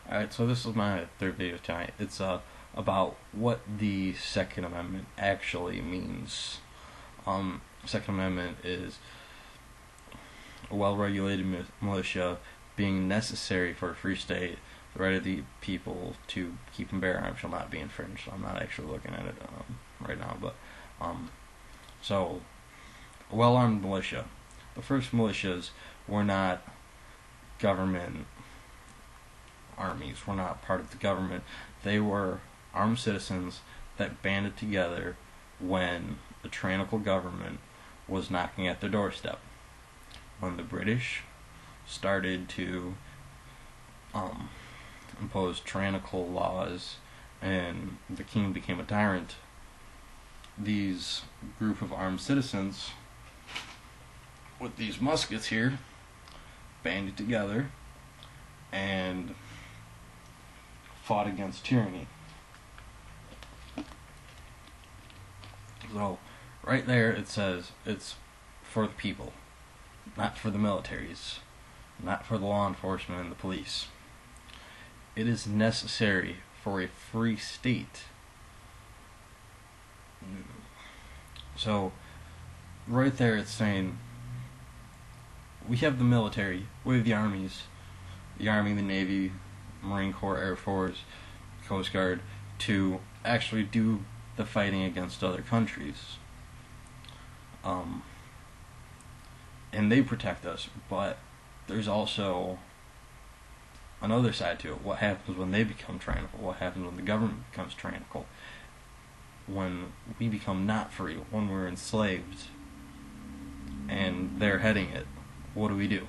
Alright, so this is my third video tonight. It's about what the Second Amendment actually means. Second Amendment is a well-regulated militia being necessary for a free state. The right of the people to keep and bear arms shall not be infringed. I'm not actually looking at it right now, but so a well-armed militia. The first militias were not government armies, were not part of the government. They were armed citizens that banded together when the tyrannical government was knocking at their doorstep. When the British started to impose tyrannical laws and the king became a tyrant, these group of armed citizens with these muskets here banded together and fought against tyranny. So right there it says it's for the people, not for the militaries, not for the law enforcement and the police. It is necessary for a free state. So right there it's saying we have the military, we have the armies, the Army, the Navy, Marine Corps, Air Force, Coast Guard, to actually do the fighting against other countries. And they protect us, but there's also another side to it. What happens when they become tyrannical? What happens when the government becomes tyrannical? When we become not free, when we're enslaved and they're heading it, what do?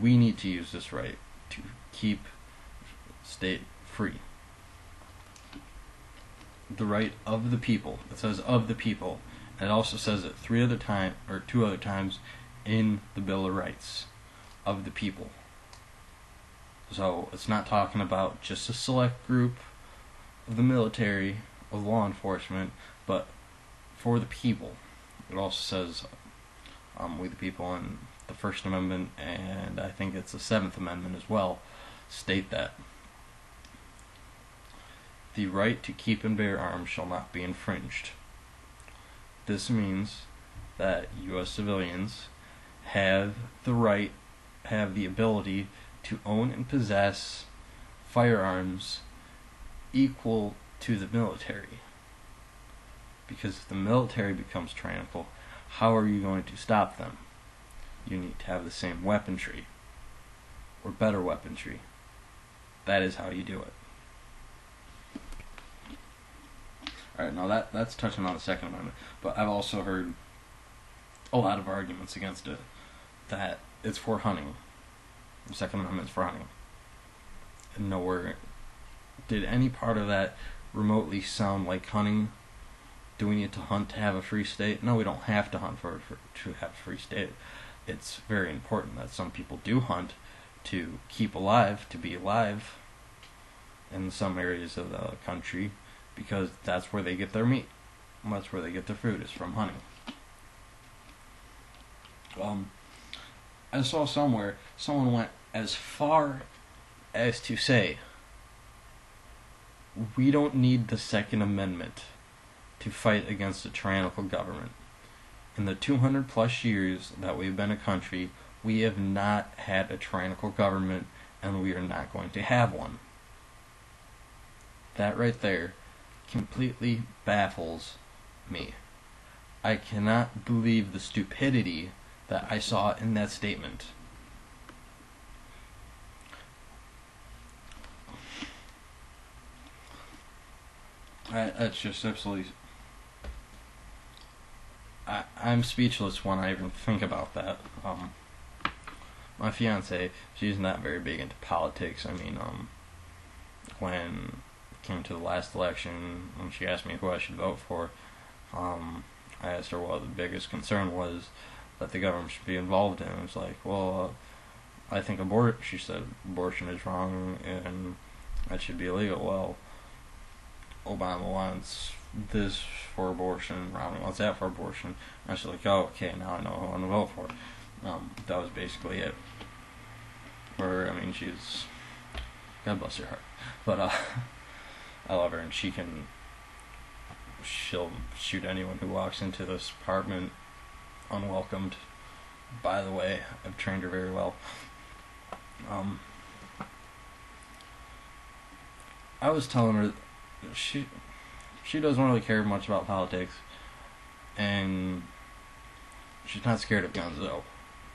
We need to use this right to keep state free. The right of the people. It says of the people. And it also says it two other times in the Bill of Rights. Of the people. So it's not talking about just a select group of the military, of law enforcement, but for the people. It also says we the people in the First Amendment, and I think it's the Seventh Amendment as well, state that the right to keep and bear arms shall not be infringed. This means that U.S. civilians have the ability to own and possess firearms equal to the military. Because if the military becomes tyrannical, how are you going to stop them? You need to have the same weaponry, or better weaponry. That is how you do it. Alright, now that's touching on the Second Amendment, but I've also heard a lot of arguments against it, that it's for hunting. The Second Amendment is for hunting. And nowhere did any part of that remotely sound like hunting. Do we need to hunt to have a free state? No, we don't have to hunt to have a free state. It's very important that some people do hunt to keep alive, to be alive in some areas of the country, because that's where they get their meat. That's where they get their food, is from hunting. I saw somewhere someone went as far as to say we don't need the Second Amendment to fight against a tyrannical government. In the 200 plus years that we've been a country, we have not had a tyrannical government, and we are not going to have one. That right there completely baffles me. I cannot believe the stupidity that I saw in that statement. That's just absolutely... I'm speechless when I even think about that. My fiance, she's not very big into politics. I mean, when it came to the last election, when she asked me who I should vote for, I asked her what the biggest concern was that the government should be involved in. It was like, well, I think she said abortion is wrong and that should be illegal. Well, Obama wants this for abortion, Romney wants that for abortion. I was like, oh, okay, now I know who I want to vote for. That was basically it. Where, I mean, she's God bless her heart. But I love her, and she'll shoot anyone who walks into this apartment unwelcomed. By the way, I've trained her very well. I was telling her she doesn't really care much about politics, and she's not scared of guns though.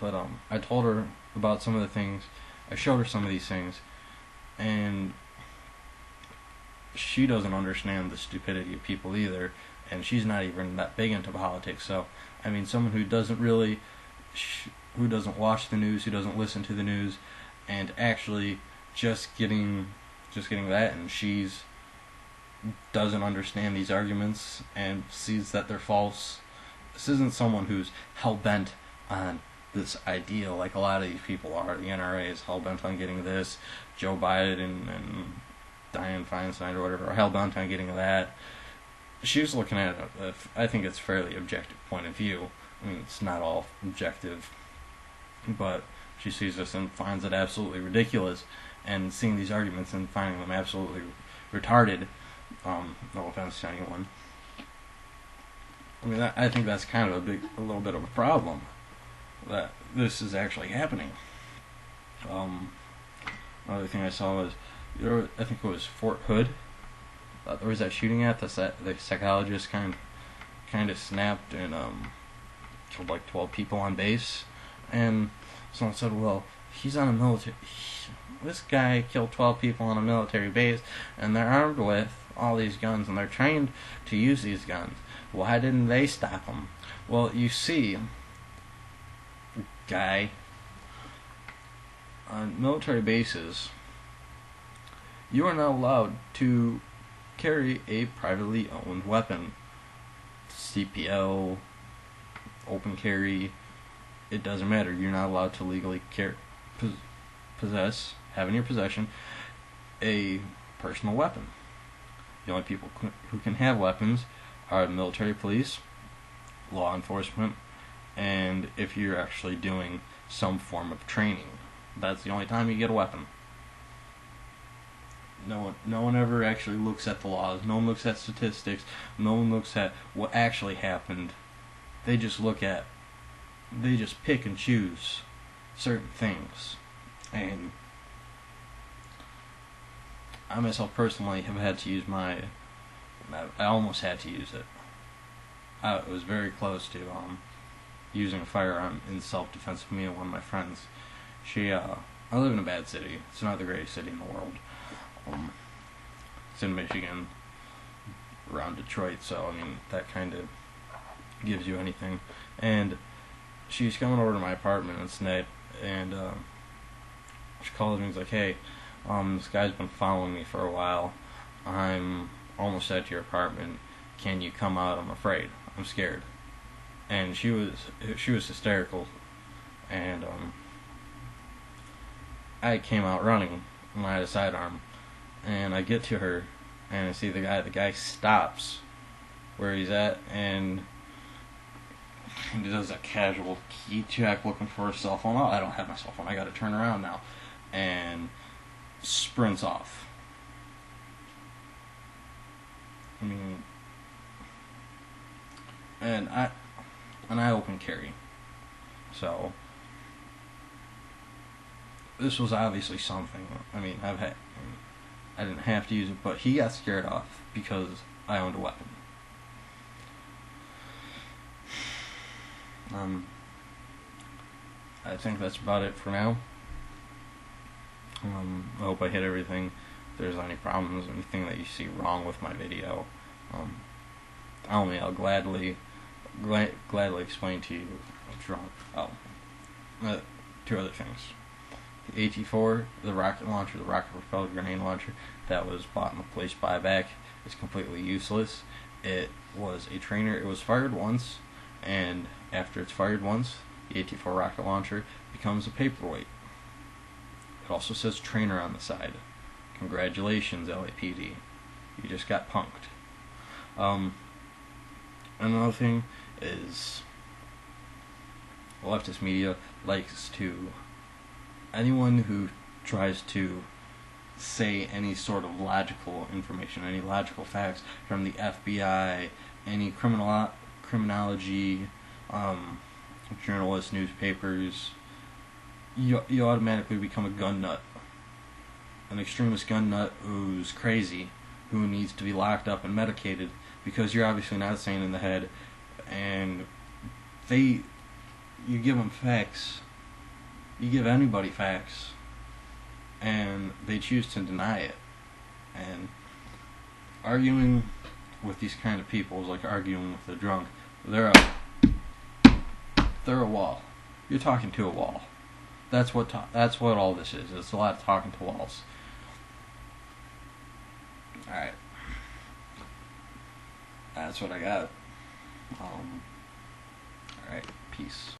But I told her about some of the things. I showed her some of these things, and she doesn't understand the stupidity of people either, and she's not even that big into politics. So, I mean, someone who doesn't really, who doesn't watch the news, who doesn't listen to the news, and actually just getting that, and she's doesn't understand these arguments and sees that they're false. This isn't someone who's hell-bent on this idea like a lot of these people are. The NRA is hell-bent on getting this. Joe Biden and Dianne Feinstein or whatever are hell-bent on getting that. She's looking at it, I think it's a fairly objective point of view. I mean, it's not all objective, but she sees this and finds it absolutely ridiculous, and seeing these arguments and finding them absolutely retarded. No offense to anyone. I mean, I think that's kind of a little bit of a problem, that this is actually happening. Another thing I saw was, I think it was Fort Hood. There was that shooting at the psychologist kind of snapped and killed like 12 people on base, and someone said, well, he's on a military. This guy killed 12 people on a military base, and they're armed with all these guns, and they're trained to use these guns. Why didn't they stop him? Well, you see, guy, on military bases, you are not allowed to carry a privately owned weapon. CPL, open carry, it doesn't matter. You're not allowed to legally have in your possession a personal weapon. The only people who can have weapons are the military police, law enforcement, and if you're actually doing some form of training. That's the only time you get a weapon. No one ever actually looks at the laws. No one looks at statistics. No one looks at what actually happened. They just pick and choose certain things. And I myself personally have had to use I almost had to use it. I was very close to using a firearm in self-defense of me and one of my friends. I live in a bad city. It's not the greatest city in the world. It's in Michigan, around Detroit, so I mean that kind of gives you anything. And she's coming over to my apartment and she calls me and is like, hey, this guy's been following me for a while. I'm almost at your apartment. Can you come out? I'm afraid. I'm scared. And she was hysterical. And I came out running, and I had a sidearm. And I get to her, and I see the guy stops where he's at, and he does a casual key check looking for his cell phone. Oh, I don't have my cell phone. I gotta turn around now. And sprints off. I mean, and I open carry. So this was obviously something. I mean, I didn't have to use it, but he got scared off because I owned a weapon. I think that's about it for now. I hope I hit everything. If there's any problems, anything that you see wrong with my video, I'll gladly explain to you what's wrong. Two other things. The AT-4, the rocket launcher, the rocket-propelled grenade launcher that was bought in the police buyback is completely useless. It was a trainer. It was fired once, and after it's fired once, the AT-4 rocket launcher becomes a paperweight. It also says trainer on the side. Congratulations, LAPD. You just got punked. Another thing is leftist media likes to, anyone who tries to say any sort of logical information, any logical facts from the FBI, any criminology, journalists, newspapers, you automatically become a gun nut. An extremist gun nut who's crazy, who needs to be locked up and medicated because you're obviously not sane in the head, and you give them facts, you give anybody facts, and they choose to deny it. And arguing with these kind of people is like arguing with a drunk. They're a wall. You're talking to a wall. That's what all this is. It's a lot of talking to walls. Alright. That's what I got. Alright, peace.